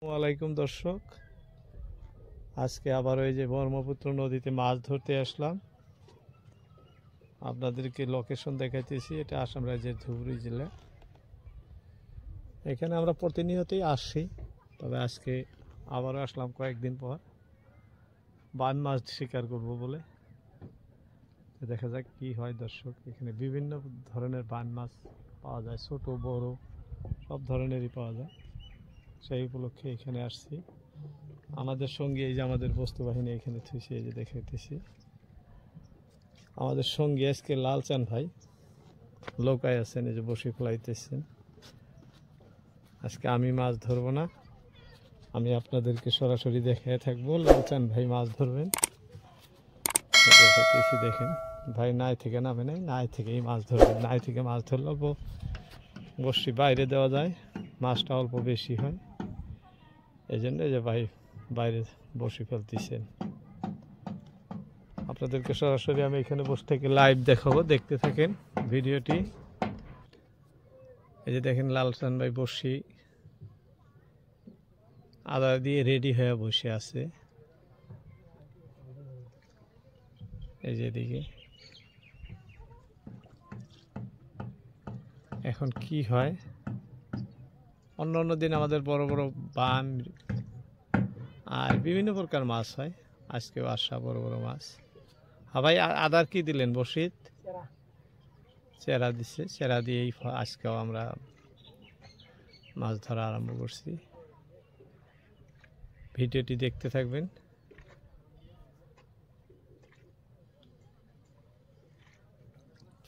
ওয়ালাইকুম দর্শক, আজকে আবার ওই যে ব্রহ্মপুত্র নদীতে মাছ ধরতে আসলাম। আপনাদেরকে লোকেশন দেখাইতেছি। এটা আসাম রাজ্যের ধুবড়ী জেলা। এখানে আমরা প্রতিনিয়তই আসি, তবে আজকে আবারও আসলাম কয়েকদিন পর বান মাছ শিকার করব বলে। দেখা যাক কি হয় দর্শক। এখানে বিভিন্ন ধরনের বান মাছ পাওয়া যায়, ছোট বড় সব ধরনেরই পাওয়া যায়। সেই উপলক্ষে এখানে আসছি। আমাদের সঙ্গে এই যে আমাদের বস্তু বাহিনী এখানে থুইছে, এই যে দেখাইতেছি। আমাদের সঙ্গে আজকে লালচান ভাই লোকায় আছেন, এই যে বসে ফেলাইতেছেন। আজকে আমি মাছ ধরবো না, আমি আপনাদেরকে সরাসরি দেখায় থাকবো। লালচান ভাই মাছ ধরবেন, দেখাইতেছি। দেখেন ভাই নাই থেকে নামে নাই, নাই থেকেই মাছ ধরবেন। নাই থেকে মাছ ধরলে অল্প বসি বাইরে দেওয়া যায়, মাছটা অল্প বেশি হয়। এই জন্য যে ভাই বাইরে বসে ফেলতেছেন। আপনাদেরকে সরাসরি আমি এখানে বসে থেকে লাইভ দেখাবো, দেখতে থাকেন ভিডিওটি। এই যে দেখেন লালচান ভাই বসি আদা দিয়ে রেডি হয়ে বসে আছে। এই যে এদিকে এখন কি হয়, অন্য অন্য দিন আমাদের বড় বড় বান আর বিভিন্ন প্রকার মাছ হয়। আজকেও আসা বড় বড় মাছ। হ্যাঁ ভাই, আদার কি দিলেন? বসিত চেরা দিচ্ছে, চেরা দিয়েই আজকেও আমরা মাছ ধরা আরম্ভ করছি। ভিডিওটি দেখতে থাকবেন।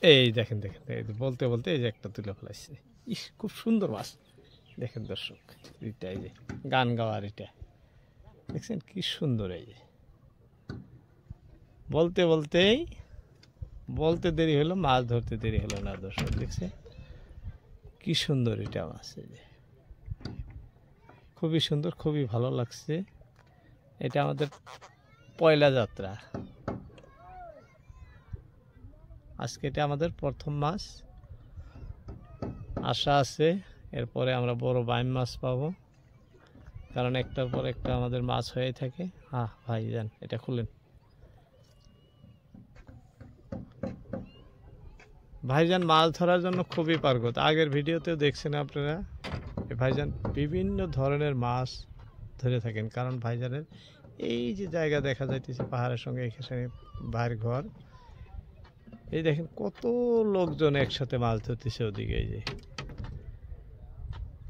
এই দেখেন দেখেন, বলতে বলতে এই যে একটা তুলে ফেলাইছে। ইস, খুব সুন্দর মাছ। দেখেন দর্শক, এটা এই যে গান গাওয়ার, এটা দেখছেন কি সুন্দর। এই যে বলতে বলতেই বলতে দেরি হলো, মাছ ধরতে দেরি হলো না দর্শক। দেখছে কি সুন্দর এটা মাছ। এই যে খুবই সুন্দর, খুবই ভালো লাগছে। এটা আমাদের পয়লা যাত্রা। আজকে এটা আমাদের প্রথম মাছ। আশা আছে এরপরে আমরা বড় বাইম মাছ পাবো, কারণ একটার পর একটা আমাদের মাছ হয়ে থাকে। হ্যাঁ ভাই যান, এটা খুলেন। ভাইজান মাছ ধরার জন্য খুবই পারগত। আগের ভিডিওতেও দেখছেন আপনারা, ভাইজান বিভিন্ন ধরনের মাছ ধরে থাকেন। কারণ ভাইজানের এই যে জায়গা দেখা যাইতেছে পাহাড়ের সঙ্গে, এখানে ভাইয়ের ঘর। এই দেখেন কত লোকজন একসাথে মাছ ধরতেছে ওদিকে, এই যে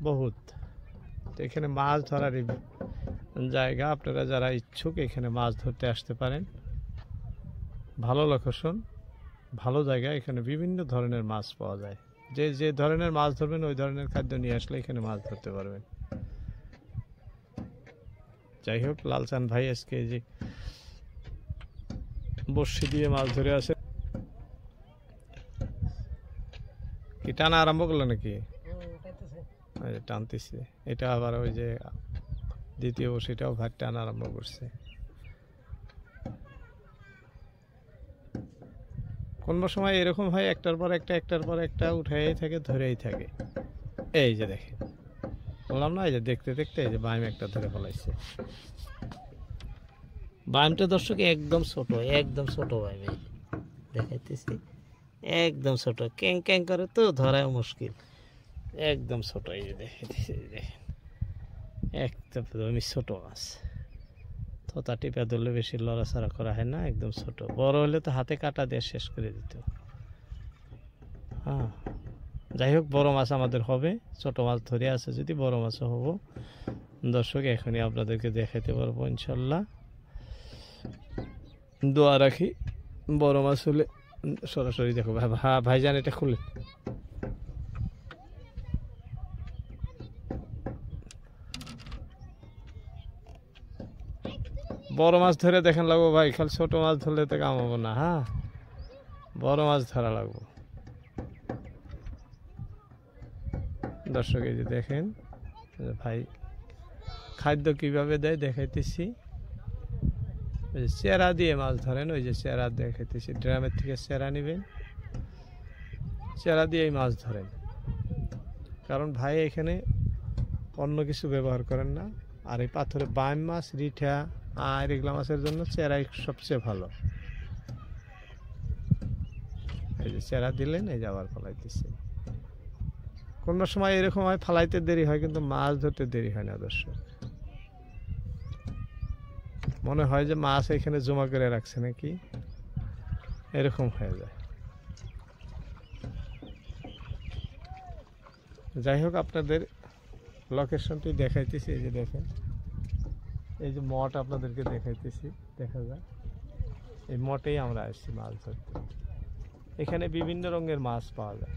বহুত। তো এখানে মাছ ধরার জায়গা, আপনারা যারা ইচ্ছুক এখানে মাছ ধরতে আসতে পারেন। ভালো লোকেশন, ভালো জায়গা। এখানে বিভিন্ন ধরনের মাছ পাওয়া যায়। যে যে ধরনের মাছ ধরবেন ওই ধরনের খাদ্য নিয়ে আসলে এখানে মাছ ধরতে পারবেন। যাই হোক, লালচান ভাই আজকে এই যে বড়শি দিয়ে মাছ ধরে আছে। কি টানা আরম্ভ করলো নাকি? টানতেছে। এটা আবার ওই যে দ্বিতীয় বড়শিটাও ভাত টানা আরম্ভ করছে। কোন সময় এরকম হয়, একটার পর একটা উঠাই থাকে, ধরেই থাকে। এই যে দেখেন, বললাম না, এই যে দেখতে দেখতে এই যে বাইম একটা ধরে ফেলাইছে। বাইমটা দর্শক একদম ছোট, একদম ছোট বাইম। এই দেখাইতেছি, একদম ছোট, ক্যাং ক্যাং করে তো ধরাও মুশকিল। একদম ছোট, এই যে দেখাইতেছি। দেখেন একদম ছোট মাছ। থোতা টিপা ধরলে বেশি লড়াছড়া করা হয় না, একদম ছোট। বড় হলে তো হাতে কাটা দিয়ে শেষ করে দিত। হ্যাঁ, যাই হোক, বড় মাছ আমাদের হবে। ছোট মাছ ধরে আছে, যদি বড় মাছও হবো দর্শক এখনই আপনাদেরকে দেখাইতে পারবো ইনশাল্লাহ। দোয়া রাখি বড় মাছ হলে সরাসরি দেখো। হ্যাঁ ভাইজান, এটা খুলে। বড় মাছ ধরে দেখেন লাগবো ভাই, খালি ছোট মাছ ধরলে তো কাম হবো না। হ্যাঁ, বড় মাছ ধরা লাগবো দর্শক। এই যে দেখেন ভাই খাদ্য কিভাবে দেয় দেখাইতেছি। চেরা দিয়ে মাছ ধরেন, ওই যে চেরা দেখাইতেছি। ড্রামের থেকে চেরা নেবেন, চেরা দিয়েই মাছ ধরেন। কারণ ভাই এখানে অন্য কিছু ব্যবহার করেন না, আর এই পাথরে বাইম মাছ, রিঠা আর এগুলা মাছের জন্য চেরাই সবচেয়ে ভালো। এই যে চেরা দিলেন, এই যে আবার ফলাইতেছে। কোনো সময় এরকম হয় ফালাইতে দেরি হয়, কিন্তু মাছ ধরতে দেরি হয় না দর্শক। মনে হয় যে মাছ এখানে জমা করে রাখছে নাকি, এরকম হয়ে যায়। যাই হোক, আপনাদের লোকেশনটি দেখাইতেছি। এই যে দেখেন, এই যে মঠ আপনাদেরকে দেখাইতেছি, দেখা যায় এই মঠেই আমরা আসছি মাছ ধরতে। এখানে বিভিন্ন রঙের মাছ পাওয়া যায়।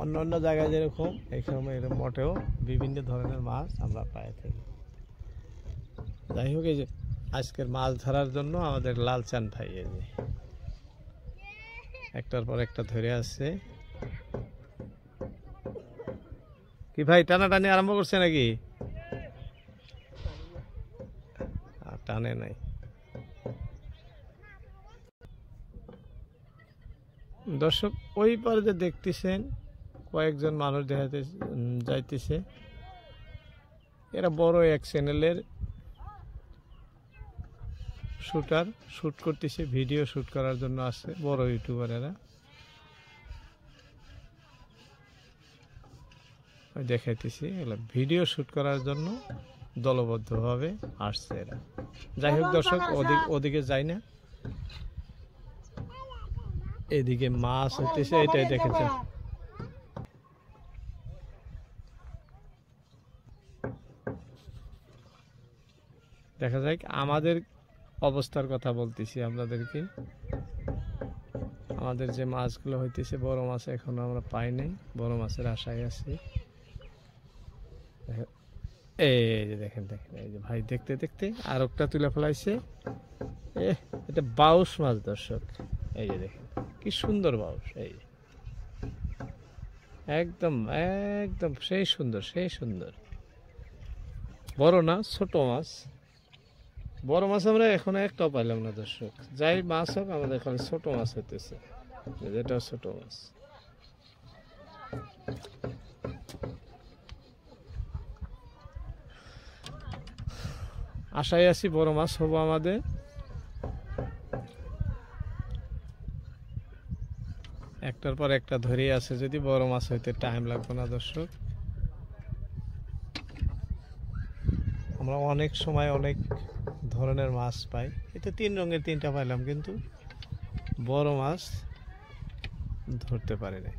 অন্য অন্য জায়গায় যেরকম, এখানে এর মঠেও বিভিন্ন ধরনের মাছ আমরা পাই থাকি। যাই হোক, এই যে আজকের মাছ ধরার জন্য আমাদের লালচান ভাই এই যে একটার পর একটা ধরে আসছে। কি ভাই, টানাটানি আরম্ভ করছে নাকি? টানে নাই। দর্শক, ওই পারে যে দেখতেছেন কয়েকজন মানুষ দেখাতে যাইতেছে, এরা বড় এক চ্যানেলের শুটার, শুট করতেছে, ভিডিও শুট করার জন্য আসছে, বড় ইউটিউবার এরা। দেখাইতেছি, এগুলো ভিডিও শুট করার জন্য দলবদ্ধভাবে আসছে এরা। যাই হোক দর্শক, ওদিকে যাই না, এদিকে মাছ হইতেছে, এটাই দেখেছেন। দেখা যায় আমাদের অবস্থার কথা বলতেছি আপনাদেরকে। আমাদের যে মাছগুলো হইতেছে, বড় মাছ এখনো আমরা পাই নাই, বড় মাছের আশায় আছি। এই যে দেখেন দেখেন, এই যে ভাই দেখতে দেখতে আর একটা তুলে ফেলাইছে। এটা বাউস মাছ দর্শক, এই যে দেখেন কি সুন্দর বাউস। এই একদম একদম সেই সুন্দর, সেই সুন্দর। বড় না, ছোট মাছ। বড় মাছ আমরা এখন একটাও পাইলাম না দর্শক। যাই মাছ হোক, আমাদের খালি ছোট মাছ হইতেছে, যেটা ছোট মাছ। আশায় আছি বড় মাছ হবো আমাদের। একটার পর একটা ধরে আছে, যদি বড় মাছ হইতে টাইম লাগবে না দর্শক। আমরা অনেক সময় অনেক ধরনের মাছ পাই। এতে 3 রঙের 3টা পাইলাম, কিন্তু বড় মাছ ধরতে পারি না।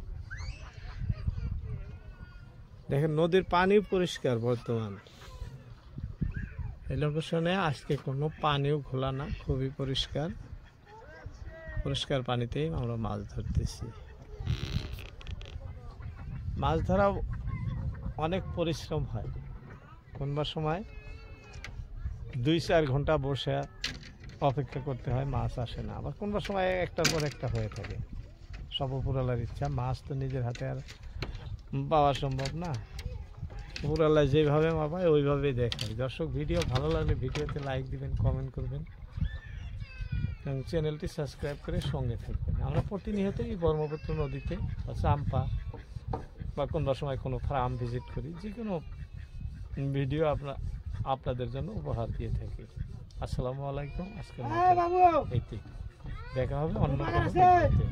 দেখেন নদীর পানি পরিষ্কার বর্তমান এই লোকেশনে। আজকে কোনো পানিও ঘোলা না, খুবই পরিষ্কার। পরিষ্কার পানিতেই আমরা মাছ ধরতেছি। মাছ ধরা অনেক পরিশ্রম হয়। কোনবার সময় 2-4 ঘন্টা বসে অপেক্ষা করতে হয়, মাছ আসে না। আবার কোনবার সময় একটার পর একটা হয়ে থাকে। সব উপরওয়ালার ইচ্ছা, মাছ তো নিজের হাতে আর পাওয়া সম্ভব না। উপরওয়ালা যেভাবে মাপায় ওইভাবেই দেখায়। দর্শক, ভিডিও ভালো লাগলে ভিডিওতে লাইক দিবেন, কমেন্ট করবেন এবং চ্যানেলটি সাবস্ক্রাইব করে সঙ্গে থাকবেন। আমরা প্রতিনিয়তই ব্রহ্মপুত্র নদীতে বা চাম্পা বা কোনবার সময় কোনো ফার্ম ভিজিট করি, যে কোনো ভিডিও আপনাদের জন্য উপহার দিয়ে থাকি। আসসালামু আলাইকুম। আজকের এইটি দেখা হবে অন্য কোনো ভিডিওতে।